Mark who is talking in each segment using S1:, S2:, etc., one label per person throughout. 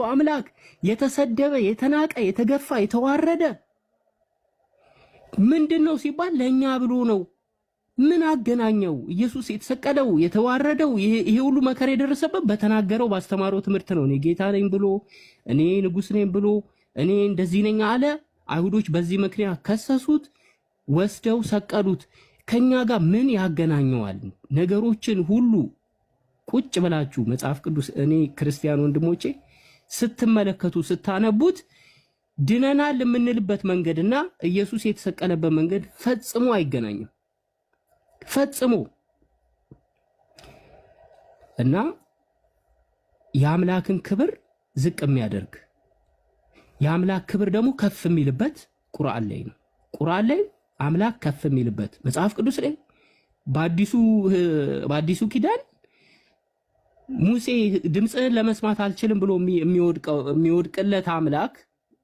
S1: አምላክ የተሰደበ የተናቀ የተገፋ የተዋረደ ምንድነው ሲባል ለኛ ብሎ ነው። ምን አገናኘው? ኢየሱስ የተሰቀለው የተዋረደው ይሄ ሁሉ መከራ የደረሰበት በተናገረው ባስተማረው ትምህርት ነው። እኔ ጌታ ነኝ ብሎ እኔ ንጉስ ነኝ ብሎ እኔ እንደዚህ ነኝ አለ። አይሁዶች በዚህ ምክንያት ከሰሱት፣ ወስደው ሰቀሉት። ከኛ ጋር ምን ያገናኘዋል? ነገሮችን ሁሉ ቁጭ ብላችሁ መጽሐፍ ቅዱስ እኔ ክርስቲያን ወንድሞቼ ስትመለከቱ ስታነቡት ድነናል የምንልበት መንገድና ኢየሱስ የተሰቀለበት መንገድ ፈጽሞ አይገናኝም። ፈጽሞ እና የአምላክን ክብር ዝቅ የሚያደርግ የአምላክ ክብር ደግሞ ከፍ የሚልበት ቁርአን ላይ ነው። ቁርአን ላይ አምላክ ከፍ የሚልበት መጽሐፍ ቅዱስ ላይ በአዲሱ ኪዳን ሙሴ ድምፅህን ለመስማት አልችልም ብሎ የሚወድቅለት አምላክ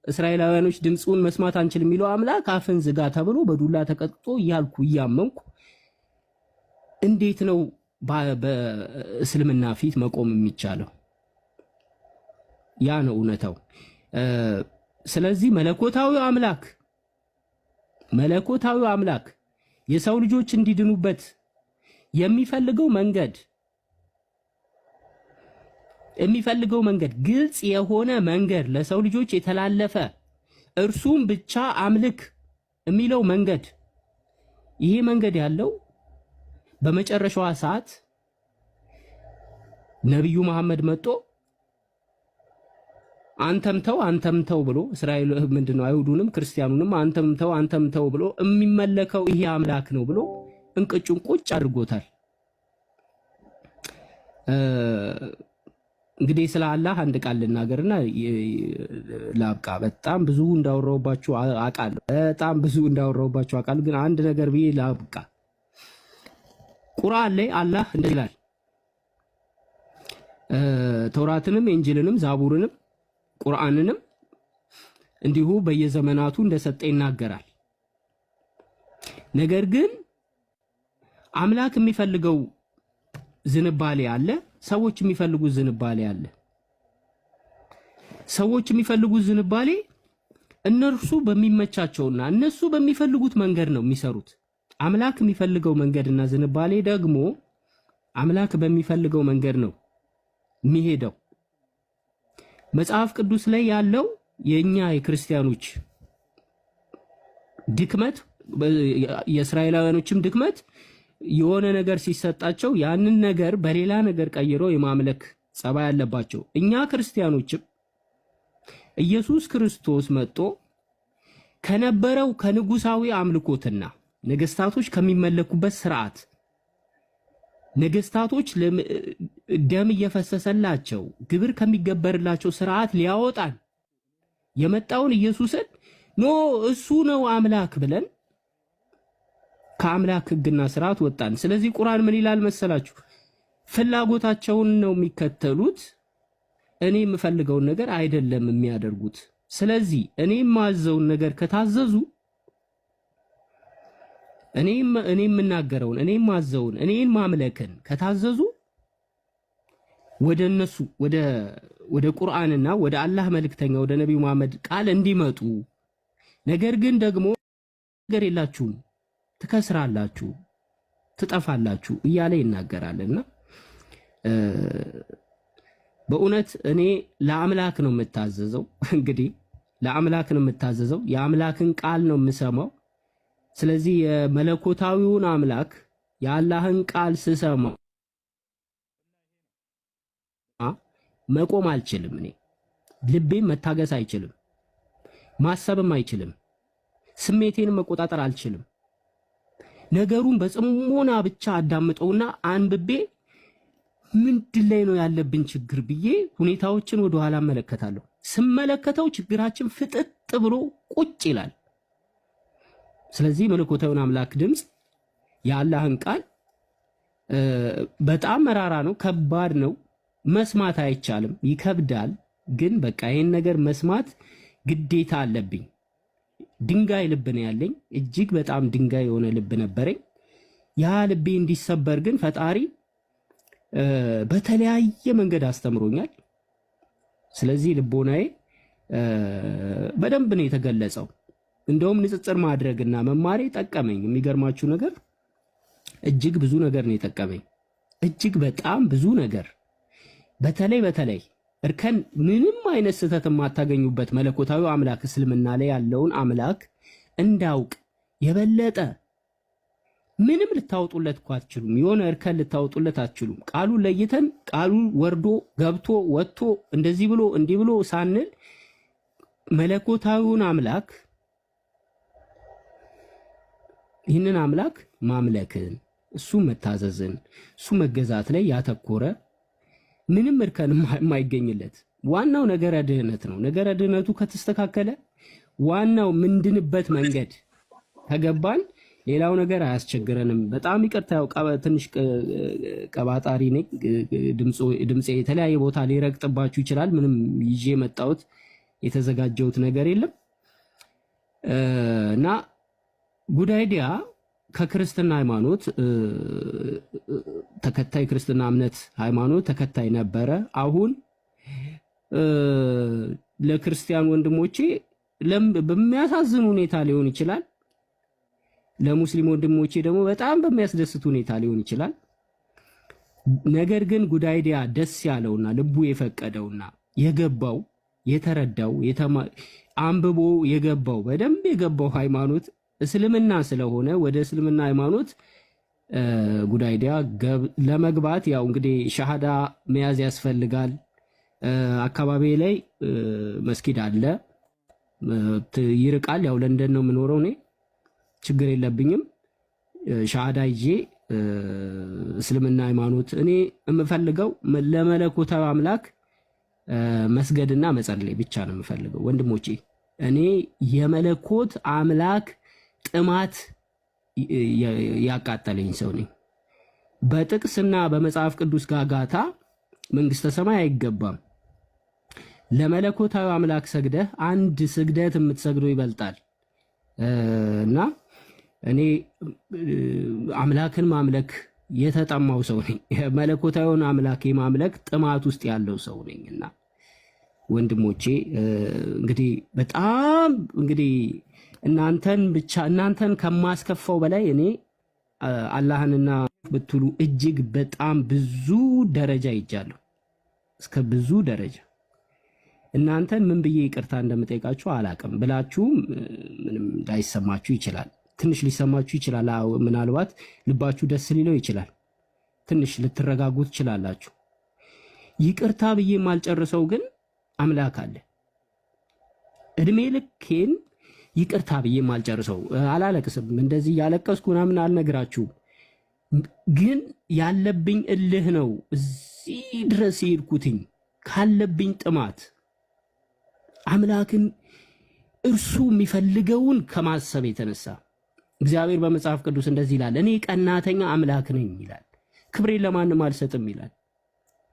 S1: እስራኤላውያኖች ድምፁን መስማት አንችልም የሚለው አምላክ አፍን ዝጋ ተብሎ በዱላ ተቀጥቶ እያልኩ እያመንኩ እንዴት ነው በእስልምና ፊት መቆም የሚቻለው? ያ ነው እውነታው። ስለዚህ መለኮታዊው አምላክ የሰው ልጆች እንዲድኑበት የሚፈልገው መንገድ ግልጽ የሆነ መንገድ ለሰው ልጆች የተላለፈ እርሱም ብቻ አምልክ የሚለው መንገድ ይሄ መንገድ ያለው በመጨረሻዋ ሰዓት ነብዩ መሐመድ መጥቶ አንተም ተው ብሎ እስራኤል ምንድነው አይሁዱንም ክርስቲያኑንም አንተም ተው ብሎ የሚመለከው ይሄ አምላክ ነው ብሎ እንቅጩን ቁጭ አድርጎታል። እንግዲህ ስለ አላህ አንድ ቃል ልናገርና ላብቃ። በጣም ብዙ እንዳወራውባችሁ አውቃለሁ። ግን አንድ ነገር ብዬ ላብቃ። ቁርአን ላይ አላህ እንደዚህ ይላል። ተውራትንም ኢንጂልንም ዛቡርንም ቁርአንንም እንዲሁ በየዘመናቱ እንደሰጠ ይናገራል። ነገር ግን አምላክ የሚፈልገው ዝንባሌ አለ፣ ሰዎች የሚፈልጉት ዝንባሌ አለ። ሰዎች የሚፈልጉት ዝንባሌ እነርሱ በሚመቻቸውና እነሱ በሚፈልጉት መንገድ ነው የሚሰሩት። አምላክ የሚፈልገው መንገድና ዝንባሌ ደግሞ አምላክ በሚፈልገው መንገድ ነው የሚሄደው። መጽሐፍ ቅዱስ ላይ ያለው የኛ የክርስቲያኖች ድክመት የእስራኤላውያኖችም ድክመት የሆነ ነገር ሲሰጣቸው ያንን ነገር በሌላ ነገር ቀይሮ የማምለክ ጸባይ ያለባቸው። እኛ ክርስቲያኖችም ኢየሱስ ክርስቶስ መጥቶ ከነበረው ከንጉሳዊ አምልኮትና ነገስታቶች ከሚመለኩበት ስርዓት ነገስታቶች ደም እየፈሰሰላቸው ግብር ከሚገበርላቸው ስርዓት ሊያወጣን የመጣውን ኢየሱስን እሱ ነው አምላክ ብለን ከአምላክ ህግና ስርዓት ወጣን። ስለዚህ ቁርአን ምን ይላል መሰላችሁ? ፍላጎታቸውን ነው የሚከተሉት፣ እኔ የምፈልገውን ነገር አይደለም የሚያደርጉት። ስለዚህ እኔ የማዘውን ነገር ከታዘዙ እኔ የምናገረውን እኔ የማዘውን እኔን ማምለክን ከታዘዙ ወደ እነሱ ወደ ቁርአንና ወደ አላህ መልእክተኛ ወደ ነብዩ መሐመድ ቃል እንዲመጡ ነገር ግን ደግሞ ነገር የላችሁም ትከስራላችሁ ትጠፋላችሁ እያለ ይናገራልና በእውነት እኔ ለአምላክ ነው የምታዘዘው። እንግዲህ ለአምላክ ነው የምታዘዘው፣ የአምላክን ቃል ነው የምሰማው። ስለዚህ የመለኮታዊውን አምላክ የአላህን ቃል ስሰማ መቆም አልችልም። እኔ ልቤም መታገስ አይችልም፣ ማሰብም አይችልም፣ ስሜቴን መቆጣጠር አልችልም። ነገሩን በጽሞና ብቻ አዳምጠውና አንብቤ ምንድን ላይ ነው ያለብን ችግር ብዬ ሁኔታዎችን ወደ ኋላ እመለከታለሁ። ስመለከተው ችግራችን ፍጥጥ ብሎ ቁጭ ይላል። ስለዚህ መለኮታዊውን አምላክ ድምፅ የአላህን ቃል በጣም መራራ ነው፣ ከባድ ነው፣ መስማት አይቻልም፣ ይከብዳል። ግን በቃ ይሄን ነገር መስማት ግዴታ አለብኝ። ድንጋይ ልብ ነው ያለኝ፣ እጅግ በጣም ድንጋይ የሆነ ልብ ነበረኝ። ያ ልቤ እንዲሰበር ግን ፈጣሪ በተለያየ መንገድ አስተምሮኛል። ስለዚህ ልቦናዬ በደንብ ነው የተገለጸው። እንደውም ንጽጽር ማድረግና መማሬ ጠቀመኝ። የሚገርማችሁ ነገር እጅግ ብዙ ነገር ነው የጠቀመኝ። እጅግ በጣም ብዙ ነገር። በተለይ እርከን ምንም አይነት ስህተት የማታገኙበት መለኮታዊ አምላክ እስልምና ላይ ያለውን አምላክ እንዳውቅ የበለጠ ምንም ልታወጡለት እኮ አትችሉም። የሆነ እርከን ልታወጡለት አትችሉም። ቃሉን ለይተን ቃሉ ወርዶ ገብቶ ወጥቶ እንደዚህ ብሎ እንዲህ ብሎ ሳንል መለኮታዊውን አምላክ ይህንን አምላክ ማምለክን እሱ መታዘዝን እሱ መገዛት ላይ ያተኮረ ምንም እርከን የማይገኝለት ዋናው ነገረ ድህነት ነው። ነገረ ድህነቱ ከተስተካከለ ዋናው ምንድንበት መንገድ ከገባን ሌላው ነገር አያስቸግረንም። በጣም ይቅርታ፣ ያው ትንሽ ቀባጣሪ ነኝ። ድምፄ የተለያየ ቦታ ሊረግጥባችሁ ይችላል። ምንም ይዤ የመጣሁት የተዘጋጀሁት ነገር የለም እና ጉድ አይዲያ ከክርስትና ሃይማኖት ተከታይ ክርስትና እምነት ሃይማኖት ተከታይ ነበረ። አሁን ለክርስቲያን ወንድሞቼ በሚያሳዝን ሁኔታ ሊሆን ይችላል፣ ለሙስሊም ወንድሞቼ ደግሞ በጣም በሚያስደስት ሁኔታ ሊሆን ይችላል። ነገር ግን ጉድ አይዲያ ደስ ያለውና ልቡ የፈቀደውና የገባው የተረዳው አንብቦ የገባው በደንብ የገባው ሃይማኖት እስልምና ስለሆነ ወደ እስልምና ሃይማኖት ጉድ አይዲያ ለመግባት ያው እንግዲህ ሻሃዳ መያዝ ያስፈልጋል። አካባቢ ላይ መስጊድ አለ፣ ይርቃል። ያው ለንደን ነው የምኖረው እኔ፣ ችግር የለብኝም። ሻሃዳ ይዤ እስልምና ሃይማኖት እኔ የምፈልገው ለመለኮታዊ አምላክ መስገድና መጸለይ ብቻ ነው የምፈልገው ወንድሞቼ። እኔ የመለኮት አምላክ ጥማት ያቃጠለኝ ሰው ነኝ። በጥቅስና በመጽሐፍ ቅዱስ ጋጋታ መንግስተ ሰማይ አይገባም። ለመለኮታዊ አምላክ ሰግደህ አንድ ስግደት የምትሰግደው ይበልጣል እና እኔ አምላክን ማምለክ የተጠማው ሰው ነኝ። መለኮታዊውን አምላክ የማምለክ ጥማት ውስጥ ያለው ሰው ነኝና ወንድሞቼ እንግዲህ በጣም እንግዲህ እናንተን ከማስከፋው በላይ እኔ አላህንና ብትሉ እጅግ በጣም ብዙ ደረጃ ይጃለሁ፣ እስከ ብዙ ደረጃ። እናንተን ምን ብዬ ይቅርታ እንደምጠይቃችሁ አላቅም። ብላችሁም ምንም ላይሰማችሁ ይችላል፣ ትንሽ ሊሰማችሁ ይችላል። ምናልባት ልባችሁ ደስ ሊለው ይችላል፣ ትንሽ ልትረጋጉ ትችላላችሁ። ይቅርታ ብዬ የማልጨርሰው ግን አምላክ አለ። እድሜ ልኬን ይቅርታ ብዬ የማልጨርሰው አላለቅስም፣ እንደዚህ ያለቀስኩ ምናምን አልነግራችሁም። ግን ያለብኝ እልህ ነው እዚህ ድረስ የሄድኩትኝ ካለብኝ ጥማት አምላክን እርሱ የሚፈልገውን ከማሰብ የተነሳ እግዚአብሔር በመጽሐፍ ቅዱስ እንደዚህ ይላል፣ እኔ ቀናተኛ አምላክ ነኝ ይላል፣ ክብሬን ለማንም አልሰጥም ይላል።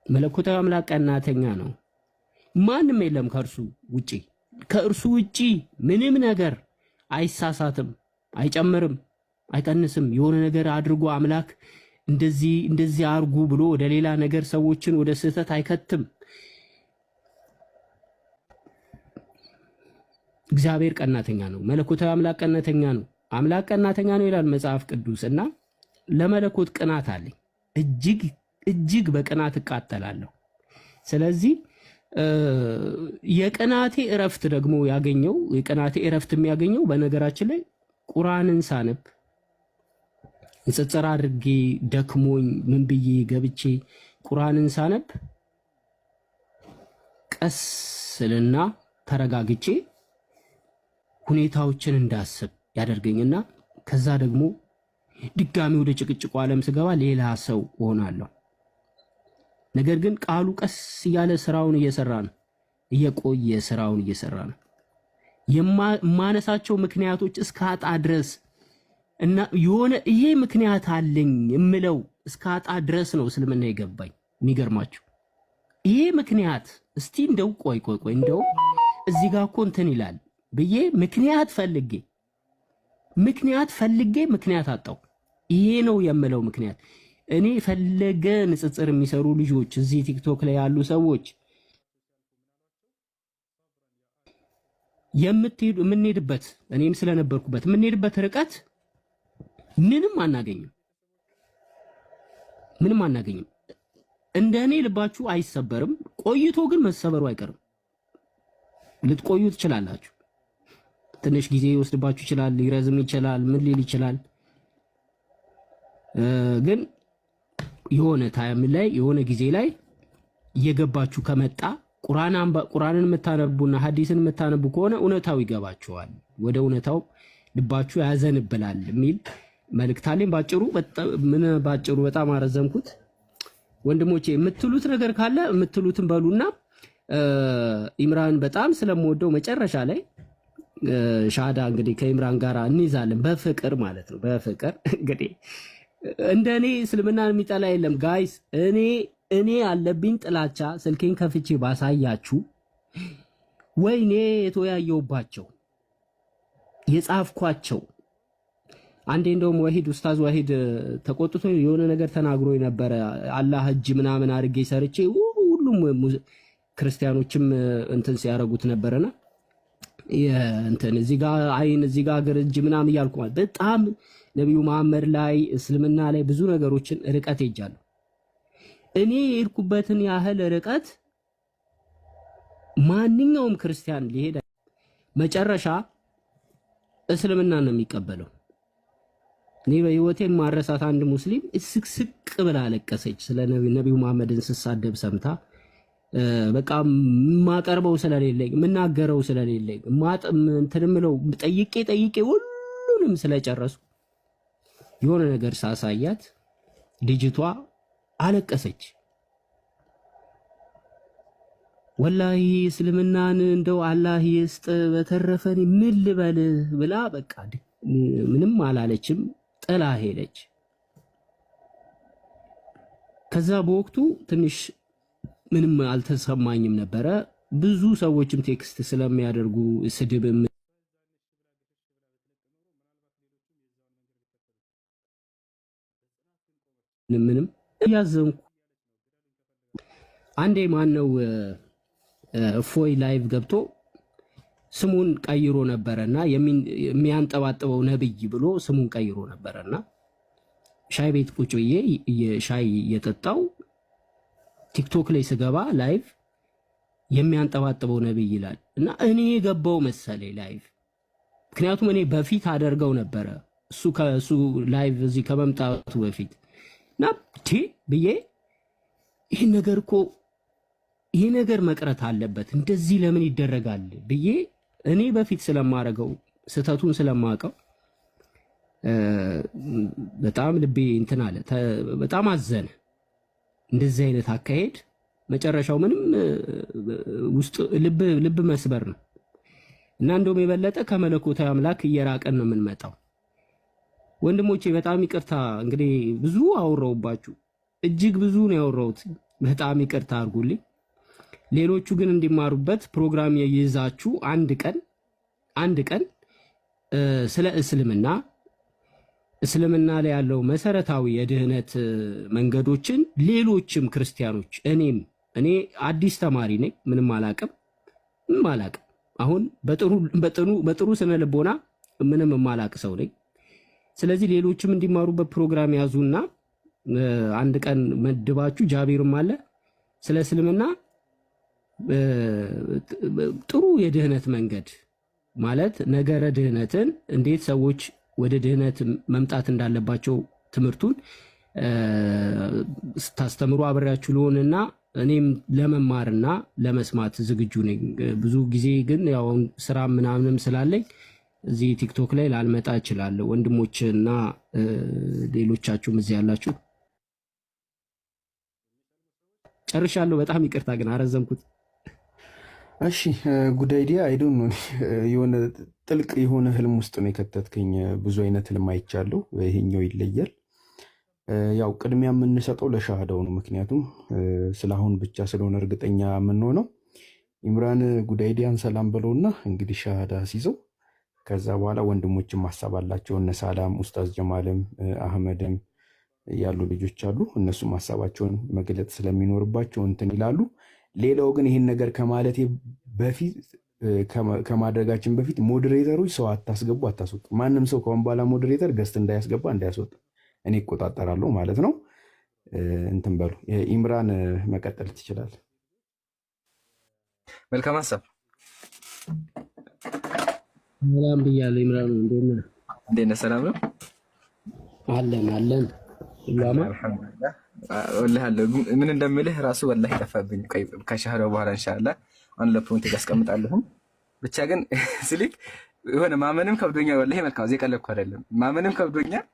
S1: መለኮታዊ አምላክ ቀናተኛ ነው። ማንም የለም ከእርሱ ውጪ። ከእርሱ ውጪ ምንም ነገር አይሳሳትም፣ አይጨምርም፣ አይቀንስም። የሆነ ነገር አድርጎ አምላክ እንደዚህ አርጉ ብሎ ወደ ሌላ ነገር ሰዎችን ወደ ስህተት አይከትም። እግዚአብሔር ቀናተኛ ነው። መለኮታዊ አምላክ ቀናተኛ ነው። አምላክ ቀናተኛ ነው ይላል መጽሐፍ ቅዱስ እና ለመለኮት ቅናት አለኝ። እጅግ በቅናት እቃጠላለሁ። ስለዚህ የቅናቴ እረፍት ደግሞ የቅናቴ እረፍት የሚያገኘው በነገራችን ላይ ቁርአንን ሳነብ ንጽጽር አድርጌ ደክሞኝ ምን ብዬ ገብቼ ቁርአንን ሳነብ ቀስልና ተረጋግቼ ሁኔታዎችን እንዳስብ ያደርገኝና ከዛ ደግሞ ድጋሚ ወደ ጭቅጭቁ ዓለም ስገባ ሌላ ሰው እሆናለሁ። ነገር ግን ቃሉ ቀስ እያለ ስራውን እየሰራ ነው፣ እየቆየ ስራውን እየሰራ ነው። የማነሳቸው ምክንያቶች እስካጣ ድረስ እና የሆነ ይሄ ምክንያት አለኝ የምለው እስካጣ ድረስ ነው እስልምና የገባኝ። የሚገርማችሁ ይሄ ምክንያት እስቲ እንደው ቆይ እንደው እዚህ ጋር እኮ እንትን ይላል ብዬ ምክንያት ፈልጌ ምክንያት አጣው። ይሄ ነው የምለው ምክንያት። እኔ ፈለገ ንጽጽር የሚሰሩ ልጆች እዚህ ቲክቶክ ላይ ያሉ ሰዎች የምንሄድበት እኔም ስለነበርኩበት የምንሄድበት ርቀት ምንም አናገኝም። እንደኔ ልባችሁ አይሰበርም። ቆይቶ ግን መሰበሩ አይቀርም። ልትቆዩ ትችላላችሁ። ትንሽ ጊዜ ይወስድባችሁ ይችላል፣ ሊረዝም ይችላል፣ ምን ሊል ይችላል። ግን የሆነ ታይም ላይ የሆነ ጊዜ ላይ እየገባችሁ ከመጣ ቁርአንን የምታነቡና ሐዲስን የምታነቡ ከሆነ እውነታው ይገባችኋል። ወደ እውነታው ልባችሁ ያዘንብላል የሚል መልእክት አለኝ። ባጭሩ በጣም አረዘምኩት። ወንድሞቼ የምትሉት ነገር ካለ የምትሉትን በሉና ኢምራን በጣም ስለምወደው መጨረሻ ላይ ሻሃዳ እንግዲህ ከኢምራን ጋር እንይዛለን፣ በፍቅር ማለት ነው። በፍቅር እንግዲህ እንደኔ እስልምናን የሚጠላ የለም ጋይስ። እኔ ያለብኝ ጥላቻ ስልኬን ከፍቼ ባሳያችሁ ወይኔ የተወያየውባቸው የጻፍኳቸው። አንዴ እንደውም ኡስታዝ ወሂድ ተቆጥቶ የሆነ ነገር ተናግሮ የነበረ አላህ እጅ ምናምን አድርጌ ሰርቼ ሁሉም ክርስቲያኖችም እንትን ሲያረጉት ነበርና እንትን እዚህ ጋር አይን እዚህ ጋር እግር እጅ ምናምን እያልኩ ማለት በጣም ነብዩ መሐመድ ላይ እስልምና ላይ ብዙ ነገሮችን ርቀት ሄጃለሁ። እኔ የሄድኩበትን ያህል ርቀት ማንኛውም ክርስቲያን ሊሄድ መጨረሻ እስልምና ነው የሚቀበለው። እኔ በህይወቴ ማረሳት አንድ ሙስሊም ስቅስቅ ብላ አለቀሰች። ስለ ነብዩ መሐመድን ስሳደብ ሰምታ በቃ ማቀርበው ስለሌለኝ ምናገረው ስለሌለኝ እንትንምለው ጠይቄ ሁሉንም ስለጨረሱ የሆነ ነገር ሳሳያት ልጅቷ አለቀሰች። ወላሂ እስልምናን እንደው አላህ ይስጥ በተረፈን ምን ልበል ብላ በቃ ምንም አላለችም፣ ጥላ ሄደች። ከዛ በወቅቱ ትንሽ ምንም አልተሰማኝም ነበረ። ብዙ ሰዎችም ቴክስት ስለሚያደርጉ ስድብም ምንም ያዘንኩ። አንዴ ማነው እፎይ ላይቭ ገብቶ ስሙን ቀይሮ ነበረና የሚያንጠባጥበው ነብይ ብሎ ስሙን ቀይሮ ነበረና ሻይ ቤት ቁጭ ብዬ ሻይ እየጠጣው ቲክቶክ ላይ ስገባ ላይቭ የሚያንጠባጥበው ነብይ ይላል እና እኔ የገባው መሰለኝ ላይቭ። ምክንያቱም እኔ በፊት አደርገው ነበረ ከሱ ላይቭ እዚህ ከመምጣቱ በፊት እና ብዬ ይሄ ነገር መቅረት አለበት፣ እንደዚህ ለምን ይደረጋል ብዬ እኔ በፊት ስለማረገው ስተቱን ስለማቀው በጣም ልቤ እንትን አለ፣ በጣም አዘነ። እንደዚህ አይነት አካሄድ መጨረሻው ምንም ውስጥ ልብ መስበር ነው እና እንደውም የበለጠ ከመለኮታዊ አምላክ እየራቀን ነው የምንመጣው። ወንድሞቼ በጣም ይቅርታ እንግዲህ ብዙ አወራውባችሁ፣ እጅግ ብዙ ነው ያወራሁት። በጣም ይቅርታ አድርጉልኝ። ሌሎቹ ግን እንዲማሩበት ፕሮግራም ይዛችሁ አንድ ቀን ስለ እስልምና ላይ ያለው መሰረታዊ የድህነት መንገዶችን ሌሎችም ክርስቲያኖች እኔ አዲስ ተማሪ ነኝ፣ ምንም አላቅም። አሁን በጥሩ ስነ ልቦና ምንም የማላቅ ሰው ነኝ። ስለዚህ ሌሎችም እንዲማሩበት ፕሮግራም ያዙና አንድ ቀን መድባችሁ ጃቢርም አለ ስለ እስልምና ጥሩ የድህነት መንገድ ማለት ነገረ ድህነትን እንዴት ሰዎች ወደ ድህነት መምጣት እንዳለባቸው ትምህርቱን ስታስተምሩ አብሬያችሁ ልሆንና እኔም ለመማርና ለመስማት ዝግጁ ነኝ። ብዙ ጊዜ ግን ያው ስራ ምናምንም ስላለኝ እዚህ ቲክቶክ ላይ ላልመጣ እችላለሁ። ወንድሞችና ሌሎቻችሁም እዚህ ያላችሁ ጨርሻለሁ። በጣም ይቅርታ ግን አረዘምኩት።
S2: እሺ ጉድ አይዲያ አይዶን ነው። የሆነ ጥልቅ የሆነ ህልም ውስጥ ነው የከተትከኝ። ብዙ አይነት ህልም አይቻለሁ። ይሄኛው ይለያል። ያው ቅድሚያ የምንሰጠው ለሻሃዳው ነው። ምክንያቱም ስለአሁን ብቻ ስለሆነ እርግጠኛ የምንሆነው። ኢምራን ጉድ አይዲያን ሰላም ብለውና እንግዲህ ሻሃዳ ሲይዘው ከዛ በኋላ ወንድሞችም ሀሳብ አላቸው። እነ ሳላም ኡስታዝ ጀማልም አህመድም ያሉ ልጆች አሉ። እነሱም ሀሳባቸውን መግለጽ ስለሚኖርባቸው እንትን ይላሉ። ሌላው ግን ይህን ነገር ከማለቴ በፊት ከማድረጋችን በፊት ሞዴሬተሮች ሰው አታስገቡ፣ አታስወጡ። ማንም ሰው ከአሁን በኋላ ሞዴሬተር ገስት እንዳያስገባ እንዳያስወጣ እኔ እቆጣጠራለሁ ማለት ነው። እንትን በሉ። ኢምራን መቀጠል ትችላል።
S3: መልካም ሀሳብ።
S1: ሰላም ብያለሁ። ኢምራን እንዴት
S3: ነህ? ሰላም ነው
S1: አለን አለን።
S3: አልሐምዱሊላህ። ወላሂ ምን እንደምልህ ራሱ ወላሂ ጠፋብኝ። ከሻህዳው በኋላ ኢንሻአላህ አንድ ለፖይንት ያስቀምጣለሁ። ብቻ ግን ስልክ የሆነ ማመንም ከብዶኛል። ወላሂ መልካም እዚህ ቀለብኩ አይደለም። ማመንም ከብዶኛል።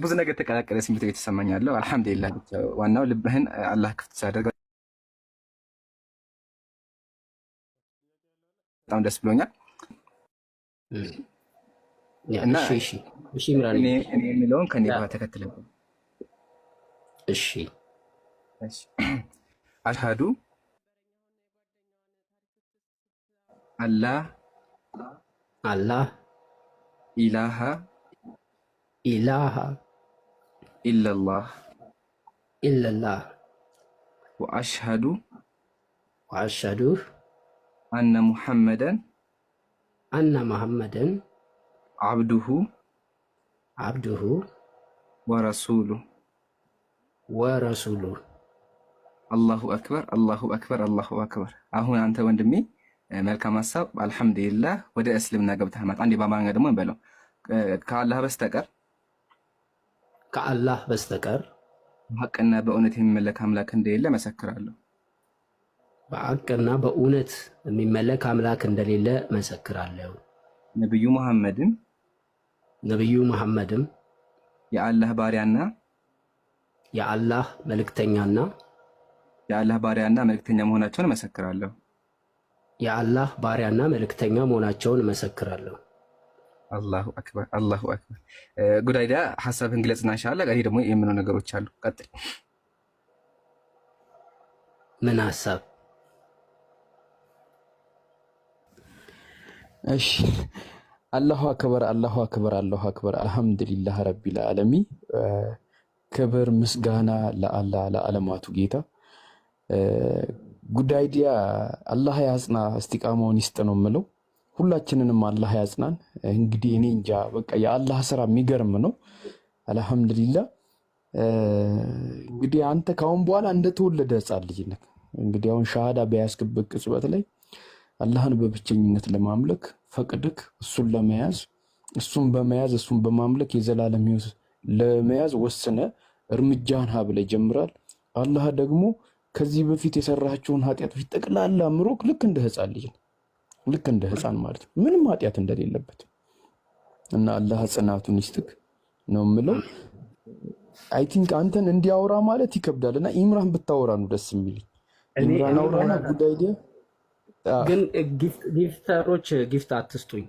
S3: ብዙ ነገር ተቀላቀለ ስሜት የተሰማኛለሁ። አልሐምዱሊላህ። ዋናው ልብህን አላህ ክፍት ሲያደርግ በጣም ደስ ብሎኛል። እና
S1: እሺ ኢምራን
S3: እኔ የሚለውን ከኔ ጋር ተከትለው
S1: እሺ
S3: አሽሃዱ አላህ ኢላሃ ኢለላህ ወአሽሃዱ አነ ሙሐመደን አብዱሁ ወረሱሉሁ አላሁ አክበር አላሁ አክበር አላሁ አክበር። አሁን አንተ ወንድሜ መልካም ሀሳብ አልሐምዱሊላህ ወደ እስልምና ገብተህ መጣ። አንዴ በአማርኛ ደግሞ እንበለው ከአላህ በስተቀር በሐቅና በእውነት የሚመለክ አምላክ እንደሌለ መሰክራለሁ።
S1: በሐቅና በእውነት የሚመለክ አምላክ እንደሌለ መሰክራለሁ።
S3: ነብዩ መሐመድም የአላህ ባሪያና መልእክተኛ መሆናቸውን መሰክራለሁ።
S1: የአላህ ባሪያና መልእክተኛ መሆናቸውን መሰክራለሁ።
S3: አላሁ አክበር አላሁ አክበር። ጉዳይዳ ሐሳብህን ግለጽና ኢንሻአላህ ቀሪ ደግሞ የምነው ነገሮች አሉ። ቀጥል።
S1: ምን ሐሳብ?
S2: እሺ አላሁ አክበር አላሁ አክበር አላሁ አክበር። አልሐምዱሊላህ ረቢል ዓለሚን። ክብር ምስጋና ለአላህ ለዓለማቱ ጌታ። ጉዳይዲያ አላህ ያጽና፣ እስቲቃማውን ይስጥ ነው የምለው። ሁላችንንም አላህ ያጽናን። እንግዲህ እኔ እንጃ በቃ የአላህ ስራ የሚገርም ነው። አልሐምዱሊላህ። እንግዲህ አንተ ካሁን በኋላ እንደተወለደ ህፃን ልጅ ነህ። እንግዲህ አሁን ሻሃዳ በያዝክበት ቅጽበት ላይ አላህን በብቸኝነት ለማምለክ ፈቅድክ፣ እሱን ለመያዝ እሱን በመያዝ እሱን በማምለክ የዘላለም ህይወት ለመያዝ ወስነ እርምጃህን ሀብለህ ጀምራል። አላህ ደግሞ ከዚህ በፊት የሰራቸውን ኃጢአቶች ጠቅላላ ምሮክ ልክ እንደ ህፃን ልጅ ነው። ልክ እንደ ህፃን ማለት ነው፣ ምንም ኃጢአት እንደሌለበት እና አላህ ጽናቱን ይስጥክ ነው የምለው። አይ ቲንክ አንተን እንዲያወራ ማለት ይከብዳልና ኢምራን ብታወራ ነው ደስ የሚልኝ። ኢምራን አውራና ጉዳይ
S1: ግን ጊፍተሮች ጊፍት አትስጡኝ።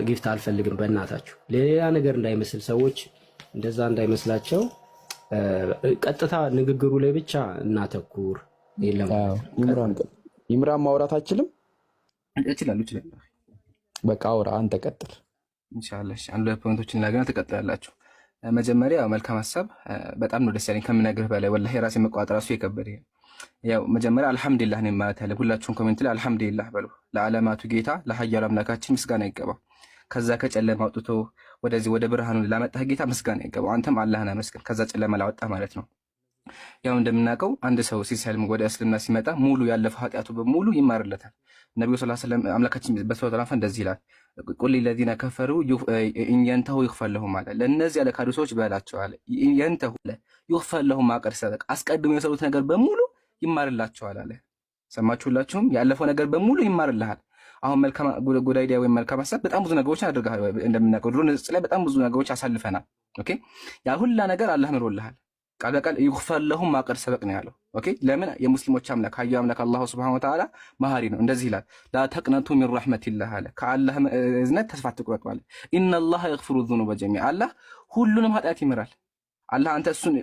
S1: ጊፍት አልፈልግም በእናታችሁ። ሌላ ነገር እንዳይመስል ሰዎች እንደዛ እንዳይመስላቸው። ቀጥታ ንግግሩ ላይ ብቻ እናተኩር። የለም
S2: ኢምራን ማውራት አችልም?
S3: እችላለሁ።
S2: በቃ አውራ፣ አንተ ቀጥል
S3: ኢንሻአላህ። አንድ ፖይንቶችን እናገና ትቀጥላላችሁ። መጀመሪያ መልካም ሀሳብ በጣም ነው ደስ ያለኝ ከምነግርህ በላይ ወላሂ ራሴ መቋጠር ራሱ የከበደኝ። ያው መጀመሪያ አልሐምዱሊላህ ነው ማለት ያለ። ሁላችሁም ኮሜንት ላይ አልሐምዱሊላህ በሉ። ለዓለማቱ ጌታ ለኃያሉ አምላካችን ምስጋና ይገባው። ከዛ ከጨለማ አውጥቶ ወደዚህ ወደ ብርሃኑ ላመጣህ ጌታ ምስጋና ይገባው። አንተም አላህን አመስግን፣ ከዛ ጨለማ ላወጣህ ማለት ነው። ያው እንደምናውቀው አንድ ሰው ሲሰልም ወደ እስልምና ሲመጣ ሙሉ ያለፈው ኃጢአቱ በሙሉ ይማርለታል። ነብዩ ሰለላሁ ዐለይሂ ወሰለም አምላካችን በሱረቱል አንፋል እንደዚህ ይላል፣ ቁል ለዚነ ከፈሩ ኢንየንተሁ ይግፈር ለሁም አለ። ለእነዚህ ያለ ካዱ ሰዎች በላቸው አለ ኢንየንተሁ ይግፈር ለሁም ማ ቀድ ሰበቀ፣ አስቀድሞ የሰሩት ነገር በሙሉ ይማርላቸዋል አለ። ሰማችሁላችሁም? ያለፈው ነገር በሙሉ ይማርልሃል። አሁን መልካም ጉዳይዲያ ወይም መልካም ሀሳብ በጣም ብዙ ነገሮችን አድርገሃል። እንደምናውቀው ድሮ ንጽጽ ላይ በጣም ብዙ ነገሮች አሳልፈናል። ኦኬ፣ ያ ሁላ ነገር አላህ ምሮልሃል። ቃል በቃል ይግፈር ለሁም ማ ቀድ ሰበቀ ነው ያለው። ኦኬ፣ ለምን? የሙስሊሞች አምላክ ኃያሉ አምላክ አላሁ ሱብሓነሁ ወተዓላ መሐሪ ነው። እንደዚህ ይላል፣ ላ ተቅነቱ ሚን ረሕመቲላህ አለ። ከአላህ እዝነት ተስፋ አትቁረጡ አለ። ኢነላህ የግፊሩ ዙኑበ ጀሚዓ፣ አላህ ሁሉንም ኃጢአት ይምራል። አላህ አንተ እሱን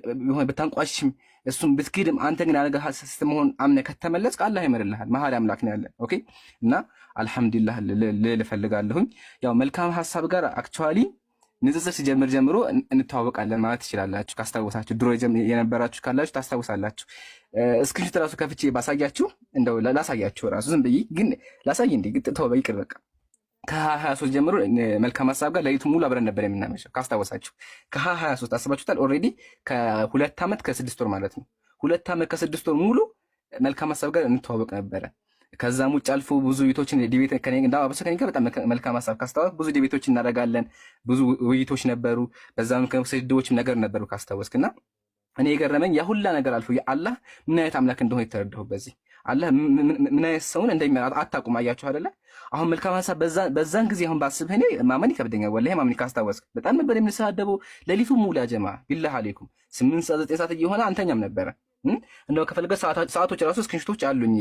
S3: ብታንቋሽም እሱን ብትክድም አንተ ግን ያነገ ስትመሆን አምነህ ከተመለስክ አላህ ይምርልሃል። መሐሪ አምላክ ነው ያለን። ኦኬ፣ እና አልሐምዱሊላህ ልል እፈልጋለሁኝ። ያው መልካም ሀሳብ ጋር አክቹዋሊ ንጽጽር ሲጀምር ጀምሮ እንተዋወቃለን ማለት ትችላላችሁ። ካስታወሳችሁ ድሮ የነበራችሁ ካላችሁ ታስታውሳላችሁ። እስክሪንሾት ራሱ ከፍቼ ባሳያችሁ እንደው ላሳያችሁ ራሱ ዝም ብዬ ግን ላሳይ እንዴ ተው ይቅር በቃ። ከ23 ጀምሮ መልካም ሀሳብ ጋር ለሊቱ ሙሉ አብረን ነበር የምናመሸው ካስታወሳችሁ። ከ23 አስባችሁታል። ኦልሬዲ ከ2 ዓመት ከ6 ወር ማለት ነው። 2 ዓመት ከ6 ወር ሙሉ መልካም ሀሳብ ጋር እንተዋወቅ ነበረ። ከዛም ውጭ አልፎ ብዙ ውይይቶችን ዲቤት ከኔ ጋር በጣም መልካም ሀሳብ ካስታወስ ብዙ ዲቤቶች እናደርጋለን። ብዙ ውይይቶች ነበሩ። በዛም ስድቦችም ነገር ነበሩ ካስታወስክና እኔ የገረመኝ ያ ሁላ ነገር አልፎ የአላህ ምን አይነት አምላክ እንደሆነ የተረዳሁ በዚህ አላህ ምን አይነት ሰውን እንደሚመራ አታውቁም። አያችሁ አይደለ? አሁን መልካም ሀሳብ በዛን ጊዜ አሁን ባስብህ እኔ ማመን ይከብደኛል። ወላሂ ማመን ካስታወስክ በጣም ነበር የምንሰዳደበው ሌሊቱ ሙሉ ያ ጀማ ቢላህ አለይኩም 8 ሰዓት 9 ሰዓት እየሆነ አንተኛም ነበረ። እንደው ከፈለገ ሰዓቶች ራሱ ስክሪንሾቶች አሉኝ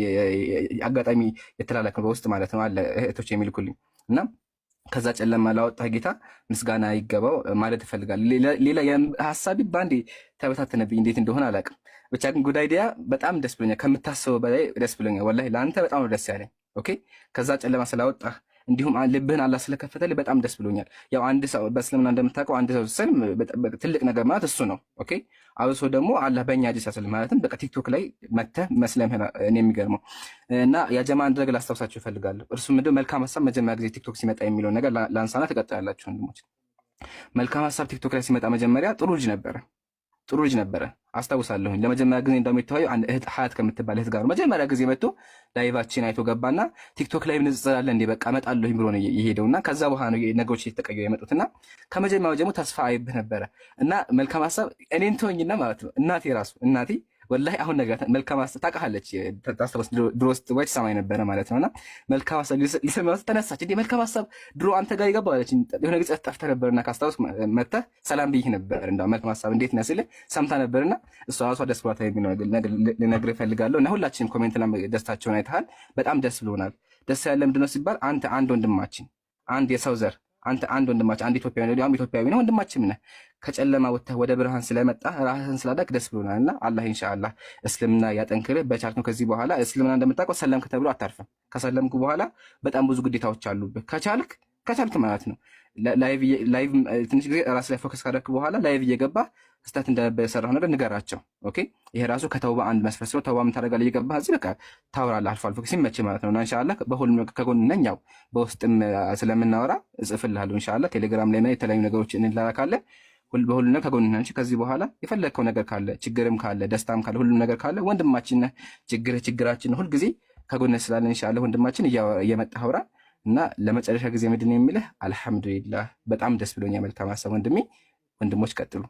S3: አጋጣሚ የተላላከ በውስጥ ማለት ነው አለ እህቶች የሚልኩልኝ እና ከዛ ጨለማ ላወጣ ጌታ ምስጋና ይገባው ማለት እፈልጋለሁ። ሌላ ሀሳቢ ባንዴ ተበታተነብኝ እንዴት እንደሆነ አላውቅም። ብቻ ግን ጉድ አይዲያ በጣም ደስ ብሎኛል። ከምታስበው በላይ ደስ ብሎኛል። ወላሂ ለአንተ በጣም ነው ደስ ያለኝ። ኦኬ ከዛ ጨለማ ስላወጣ እንዲሁም ልብህን አላህ ስለከፈተልህ በጣም ደስ ብሎኛል። ያው አንድ ሰው በእስልምና እንደምታውቀው አንድ ሰው ሲሰልም ትልቅ ነገር ማለት እሱ ነው። ኦኬ አብሶ ደግሞ አላህ በእኛ እጅ ሲያስልም ማለትም በቃ ቲክቶክ ላይ መተህ መስለምህን እኔ የሚገርመው እና ያጀማ አንድ ነገር ላስታውሳችሁ እፈልጋለሁ። እርሱ ምንድን መልካም ሀሳብ መጀመሪያ ጊዜ ቲክቶክ ሲመጣ የሚለውን ነገር ላንሳና ትቀጥላላችሁ ወንድሞች። መልካም ሀሳብ ቲክቶክ ላይ ሲመጣ መጀመሪያ ጥሩ ልጅ ነበረ አስታውሳለሁኝ። ለመጀመሪያ ጊዜ እንደውም የተወያየው አንድ እህት ሀያት ከምትባል እህት ጋር መጀመሪያ ጊዜ መጥቶ ላይቫችን አይቶ ገባና ቲክቶክ ላይ እንጽጻለን እንዴ በቃ እመጣለሁኝ ብሎ ነው የሄደውና ከዛ በኋላ ነው ነገሮች እየተቀየሩ የመጡትና ከመጀመሪያው ጀምሮ ተስፋ አይብህ ነበረ እና መልካም ሀሳብ እኔን ተወኝና ማለት ነው እናቴ ወላሂ አሁን ነገር መልካም ሀሳብ ታውቃለች። ታስታውስ ድሮ ስትወጭ ሰማይ ነበረ ማለት ነውና መልካም ሀሳብ ሊሰማው ተነሳች። እንዴ መልካም ሀሳብ ድሮ አንተ ጋር ይገባው አለች። የሆነ ጊዜ ጠፍተህ ነበርና ካስታውስ መጥተህ ሰላም ብይህ ነበር። እንደው መልካም ሀሳብ እንዴት ነህ ስልህ ሰምታ ነበርና እሷ ራሷ ደስ ብሏት ልነግርህ እፈልጋለሁ። እና ሁላችንም ኮሜንት ላይ ደስታቸውን አይተሃል። በጣም ደስ ብሎናል። ደስ ያለ ምንድነው ሲባል አንተ አንድ ወንድማችን አንድ የሰው ዘር አንተ አንድ ወንድማችን አንድ ኢትዮጵያዊ ነው ወንድማችን ነህ። ከጨለማ ወጥተህ ወደ ብርሃን ስለመጣ ራስህን ስላዳክ ደስ ብሎናልና አላህ ኢንሻአላህ እስልምና ያጠንክርህ። በቻልክ ነው ከዚህ በኋላ እስልምና እንደምታውቀው ሰለምክ ተብሎ አታርፍም። ከሰለምክ በኋላ በጣም ብዙ ግዴታዎች አሉብህ። ከቻልክ ማለት ነው ላይቭ ትንሽ ጊዜ ራስ ላይ ፎከስ ካደረክ በኋላ ላይቭ እየገባህ ስህተት እንደሰራህ ነገር ንገራቸው። ኦኬ ይሄ ራሱ ከተውባ አንድ መስፈርት ነው። ተውባ ምን ታደርጋለህ? እየገባህ እዚህ በቃ ታወራለህ አልፎ አልፎ ሲመችህ ማለት ነው። እና ኢንሻአላህ በሁሉም ከጎን ነኝ። ያው በውስጥም ስለምናወራ እጽፍልሃለሁ ኢንሻአላህ። ቴሌግራም ላይ የተለያዩ ነገሮች እንላላካለን። በሁሉም ነገር ከጎን ነኝ። ከዚህ በኋላ የፈለግከው ነገር ካለ ችግርም ካለ ደስታም ካለ ሁሉም ነገር ካለ ወንድማችን ነህ። ችግራችን ሁልጊዜ ከጎን ስላለን ኢንሻአላህ ወንድማችን እየመጣህ አውራ እና ለመጨረሻ ጊዜ ምንድን ነው የሚልህ? አልሐምዱሊላህ በጣም ደስ ብሎኛል። መልካም ሀሳብ ወንድሜ። ወንድሞች ቀጥሉ።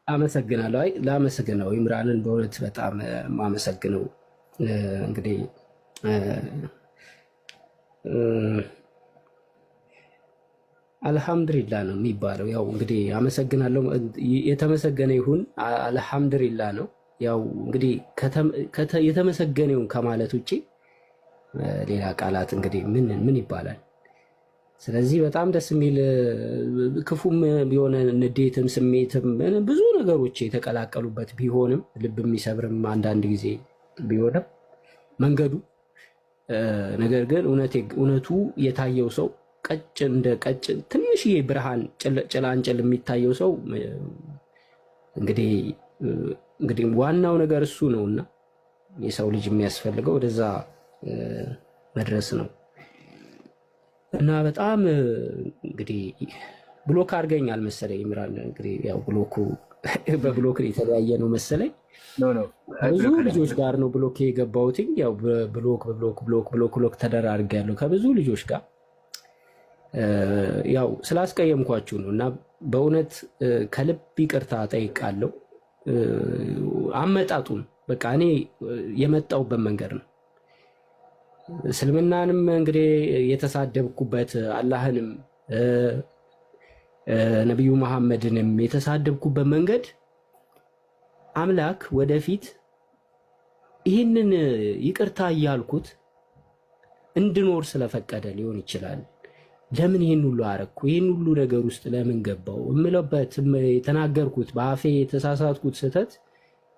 S1: አመሰግናለሁ። ላመሰግነው ኢምራንን በእውነት በጣም ማመሰግነው። እንግዲህ አልሐምዱሊላ ነው የሚባለው። ያው እንግዲህ አመሰግናለሁ፣ የተመሰገነ ይሁን አልሐምዱሊላ ነው። ያው እንግዲህ የተመሰገነውን ከማለት ውጭ ሌላ ቃላት እንግዲህ ምን ይባላል? ስለዚህ በጣም ደስ የሚል ክፉም ቢሆን ንዴትም ስሜትም ብዙ ነገሮች የተቀላቀሉበት ቢሆንም ልብ የሚሰብርም አንዳንድ ጊዜ ቢሆንም መንገዱ ነገር ግን እውነቱ የታየው ሰው እንደ ቀጭን ትንሽዬ ብርሃን ጭላንጭል የሚታየው ሰው እንግዲህ ዋናው ነገር እሱ ነውና የሰው ልጅ የሚያስፈልገው ወደዛ መድረስ ነው። እና በጣም እንግዲህ ብሎክ አድርገኛል መሰለኝ ኢምራን። እንግዲህ ያው በብሎክ የተለያየ ነው መሰለኝ። ብዙ ልጆች ጋር ነው ብሎክ የገባሁት። ያው ብሎክ ተደራርጌያለሁ ከብዙ ልጆች ጋር ያው ስላስቀየምኳችሁ ነው። እና በእውነት ከልብ ይቅርታ ጠይቃለሁ። አመጣጡን በቃ እኔ የመጣሁበት መንገድ ነው። እስልምናንም እንግዲህ የተሳደብኩበት አላህንም ነቢዩ መሐመድንም የተሳደብኩበት መንገድ አምላክ ወደፊት ይህንን ይቅርታ እያልኩት እንድኖር ስለፈቀደ ሊሆን ይችላል። ለምን ይህን ሁሉ አረግኩ? ይህን ሁሉ ነገር ውስጥ ለምን ገባው? እምለበት የተናገርኩት በአፌ የተሳሳትኩት ስህተት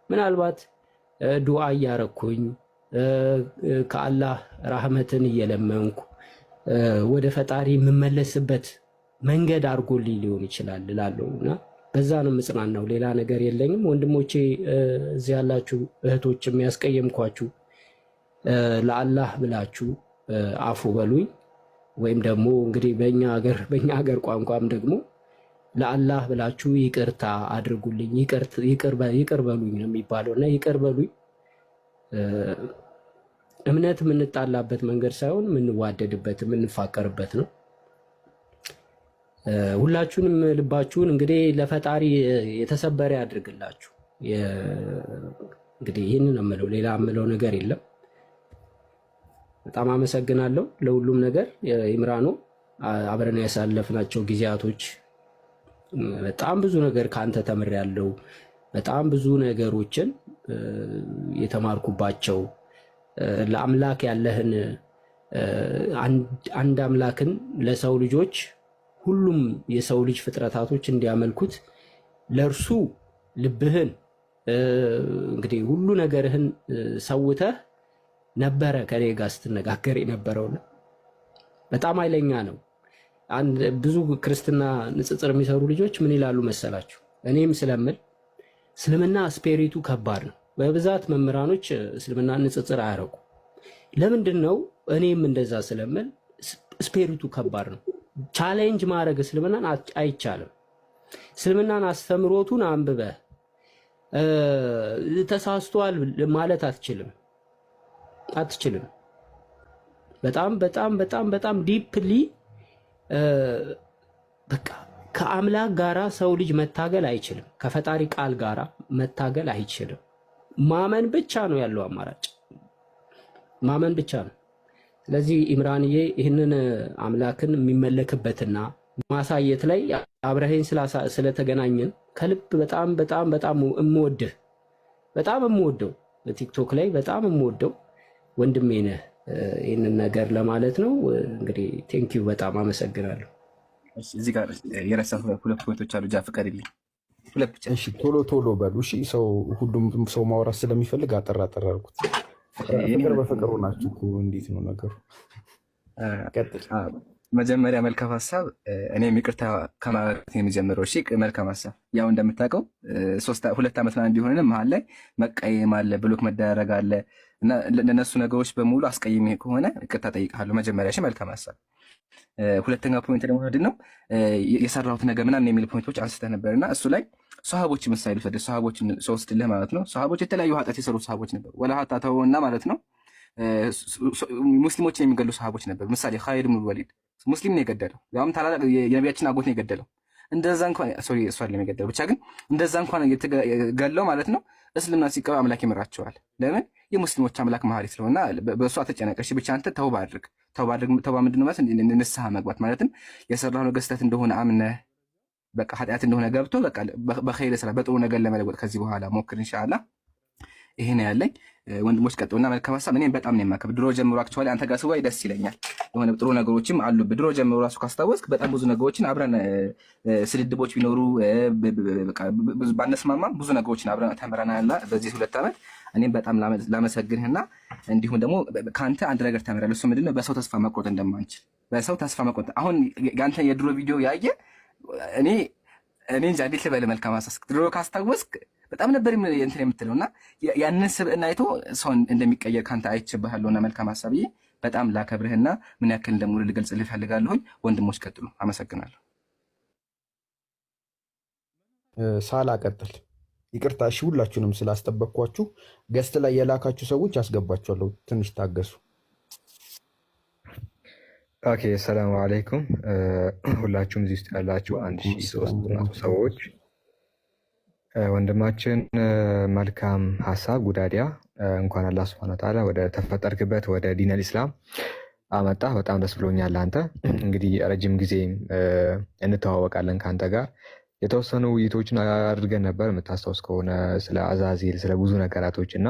S1: ምናልባት ዱዓ እያረግኩኝ ከአላህ ራህመትን እየለመንኩ ወደ ፈጣሪ የምመለስበት መንገድ አድርጎልኝ ሊሆን ይችላል እላለሁ እና በዛ ነው የምጽናናው። ሌላ ነገር የለኝም። ወንድሞቼ እዚህ ያላችሁ እህቶች የሚያስቀየምኳችሁ ለአላህ ብላችሁ አፉ በሉኝ። ወይም ደግሞ እንግዲህ በእኛ ሀገር ቋንቋም ደግሞ ለአላህ ብላችሁ ይቅርታ አድርጉልኝ፣ ይቅር በሉኝ ነው የሚባለው እና ይቅር በሉኝ እምነት የምንጣላበት መንገድ ሳይሆን የምንዋደድበት የምንፋቀርበት ነው። ሁላችሁንም ልባችሁን እንግዲህ ለፈጣሪ የተሰበረ ያድርግላችሁ። እንግዲህ ይህንን የምለው ሌላ የምለው ነገር የለም። በጣም አመሰግናለሁ ለሁሉም ነገር። ኢምራኖ አብረን ያሳለፍናቸው ጊዜያቶች በጣም ብዙ ነገር ከአንተ ተምሬያለሁ። በጣም ብዙ ነገሮችን የተማርኩባቸው ለአምላክ ያለህን አንድ አምላክን ለሰው ልጆች ሁሉም የሰው ልጅ ፍጥረታቶች እንዲያመልኩት ለእርሱ ልብህን እንግዲህ ሁሉ ነገርህን ሰውተህ ነበረ ከኔ ጋር ስትነጋገር የነበረው። በጣም ኃይለኛ ነው። ብዙ ክርስትና ንጽጽር የሚሰሩ ልጆች ምን ይላሉ መሰላችሁ? እኔም ስለምል እስልምና ስፔሪቱ ከባድ ነው። በብዛት መምህራኖች እስልምና ንጽጽር አያረጉ። ለምንድን ነው? እኔም እንደዛ ስለምል ስፔሪቱ ከባድ ነው። ቻሌንጅ ማድረግ እስልምናን አይቻልም። እስልምናን አስተምሮቱን አንብበህ ተሳስቷል ማለት አትችልም። በጣም በጣም በጣም በጣም ዲፕሊ በቃ ከአምላክ ጋራ ሰው ልጅ መታገል አይችልም። ከፈጣሪ ቃል ጋራ መታገል አይችልም። ማመን ብቻ ነው ያለው አማራጭ፣ ማመን ብቻ ነው። ስለዚህ ኢምራንዬ ይህንን አምላክን የሚመለክበትና ማሳየት ላይ አብረኸኝ ስለተገናኘን ከልብ በጣም በጣም በጣም የምወደው በቲክቶክ ላይ በጣም የምወደው ወንድሜ ነህ። ይህንን ነገር ለማለት ነው። እንግዲህ ቴንኪዩ በጣም አመሰግናለሁ።
S3: እዚህ ጋር የረሳ ሁለት ፖይንቶች አሉ። ጃ ፍቀድልኝ፣ ሁለት ብቻ።
S2: እሺ ቶሎ በሉ። እሺ ሁሉም ሰው ማውራት ስለሚፈልግ አጠር አድርጉት። ፍቅር በፍቅሩ ናችሁ እኮ። እንዴት ነው ነገሩ? ቀጥል።
S3: መጀመሪያ መልካም ሀሳብ። እኔም ይቅርታ ከማለት የሚጀምረው። እሺ መልካም ሀሳብ። ያው እንደምታውቀው 2 ዓመት ምናምን ቢሆንም መሀል ላይ መቀየም አለ፣ ብሎክ መደረግ አለ እና ለነሱ ነገሮች በሙሉ አስቀይሜ ከሆነ ይቅርታ ጠይቃለሁ። መጀመሪያ እሺ መልካም ሀሳብ። ሁለተኛ ፖይንት ደግሞ ምንድን ነው የሰራሁት ነገር ምናምን የሚል ፖይንቶች አንስተህ ነበርና እሱ ላይ ሰሃቦች ምሳሌ ወደ ሰሃቦችን ሰውስድልህ ማለት ነው። ሰሃቦች የተለያዩ ኃጢአት የሰሩ ሰሃቦች ነበሩ። ወላ ሀታተውና ማለት ነው ሙስሊሞችን የሚገሉ ሰሃቦች ነበሩ። ምሳሌ ኻሊድ ብን ወሊድ ሙስሊም ነው የገደለው፣ ያውም ታላላቅ የነቢያችን አጎት ነው የገደለው። እንደዛ እንኳን ሶሪ እሱ አይደለም የገደለው ብቻ ግን እንደዛ እንኳን የተገለው ማለት ነው እስልምና ሲቀበል አምላክ ይምራቸዋል። ለምን? የሙስሊሞች አምላክ መሐሪ ስለሆነ በእሱ አትጨነቀሽ። ብቻ አንተ ተውባ አድርግ። ተውባ ምንድን ነው ማለት? ንስሐ መግባት ማለትም የሰራው ነገር ስህተት እንደሆነ አምነህ በቃ ኃጢአት እንደሆነ ገብቶ በቃ በኸይር ስራ በጥሩ ነገር ለመለወጥ ከዚህ በኋላ ሞክር ኢንሻአላህ። ይሄ ነው ያለኝ። ወንድሞች ቀጥሉና መልካም ሀሳብ። እኔም በጣም ነው የማከብር። ድሮ ጀምሮ አክቹዋሊ አንተ ጋር ስዋይ ደስ ይለኛል። የሆነ ጥሩ ነገሮችም አሉ። ድሮ ጀምሮ ራሱ ካስታወስክ በጣም ብዙ ነገሮችን አብረን ስድድቦች ቢኖሩ ባነስማማም ብዙ ነገሮችን አብረን ተምረናልና በዚህ 2 ዓመት እኔም በጣም ላመሰግንህና እንዲሁም ደግሞ ከአንተ አንድ ነገር ተምራለሁ። እሱ ምንድነው? በሰው ተስፋ መቁረጥ እንደማንችል። በሰው ተስፋ መቁረጥ አሁን ያንተ የድሮ ቪዲዮ ያየ እኔ እንጃ እንዴት ልበል። መልካም ሀሳብ ድሮ ካስታወስክ በጣም ነበር እንትን የምትለውና ያንን ስብዕና አይቶ ሰው እንደሚቀየር ካንተ አይቼብሃለሁና መልካም ሀሳብዬ በጣም ላከብርህና ምን ያክል እንደምወድ ልገልጽልህ እፈልጋለሁኝ። ወንድሞች ቀጥሉ። አመሰግናለሁ።
S2: ሳላ ቀጥል። ይቅርታ እሺ፣ ሁላችሁንም ስላስጠበቅኳችሁ ገስት ላይ የላካችሁ ሰዎች አስገባችኋለሁ። ትንሽ ታገሱ።
S4: ኦኬ፣ ሰላም አለይኩም ሁላችሁም እዚህ ውስጥ ያላችሁ 1300 ሰዎች። ወንድማችን መልካም ሀሳብ ጉዳዲያ እንኳን አላህ ሱብሃነሁ ወተዓላ ወደ ተፈጠርክበት ወደ ዲነል ኢስላም አመጣ። በጣም ደስ ብሎኛል። አንተ እንግዲህ ረጅም ጊዜ እንተዋወቃለን። ከአንተ ጋር የተወሰኑ ውይይቶችን አድርገን ነበር የምታስታውስ ከሆነ ስለ አዛዚል፣ ስለ ብዙ ነገራቶች እና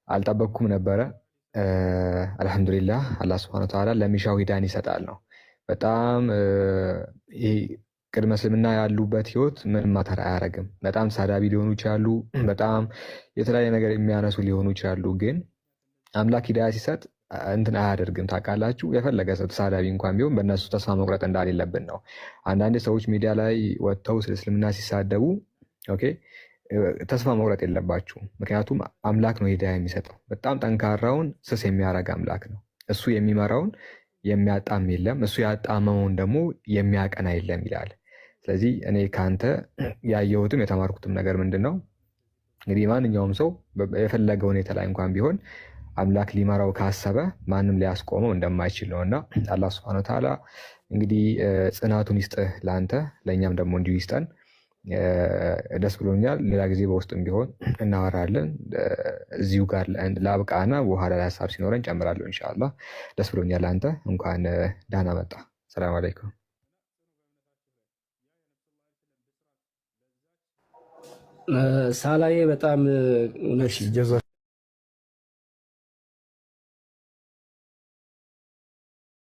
S4: አልጠበቅኩም ነበረ። አልሐምዱሊላህ አላህ ሱብሃነሁ ወተዓላ ለሚሻው ሂዳን ይሰጣል ነው። በጣም ቅድመ እስልምና ያሉበት ህይወት ምንም ማተር አያደርግም። በጣም ሳዳቢ ሊሆኑ ይችላሉ፣ በጣም የተለያየ ነገር የሚያነሱ ሊሆኑ ይችላሉ። ግን አምላክ ሂዳያ ሲሰጥ እንትን አያደርግም። ታውቃላችሁ፣ የፈለገ ሰው ተሳዳቢ እንኳን ቢሆን በእነሱ ተስፋ መቁረጥ እንዳሌለብን ነው። አንዳንድ ሰዎች ሚዲያ ላይ ወጥተው ስለ እስልምና ሲሳደቡ ኦኬ፣ ተስፋ መቁረጥ የለባችሁ። ምክንያቱም አምላክ ነው ሂዳያ የሚሰጠው። በጣም ጠንካራውን ስስ የሚያደርግ አምላክ ነው። እሱ የሚመራውን የሚያጣም የለም፣ እሱ ያጣመመውን ደግሞ የሚያቀና የለም ይላል። ስለዚህ እኔ ከአንተ ያየሁትም የተማርኩትም ነገር ምንድን ነው? እንግዲህ ማንኛውም ሰው የፈለገ ሁኔታ ላይ እንኳን ቢሆን አምላክ ሊመራው ካሰበ ማንም ሊያስቆመው እንደማይችል ነው እና አላህ ሱብሐነሁ ወተዓላ እንግዲህ ጽናቱን ይስጥህ ለአንተ፣ ለእኛም ደግሞ እንዲሁ ይስጠን። ደስ ብሎኛል። ሌላ ጊዜ በውስጥም ቢሆን እናወራለን። እዚሁ ጋር ላብቃና በኋላ ላይ ሀሳብ ሲኖረን ጨምራለሁ ኢንሻአላህ። ደስ ብሎኛል። አንተ እንኳን ደህና መጣ። ሰላም አለይኩም።
S1: ሳላዬ በጣም
S2: ጀዛ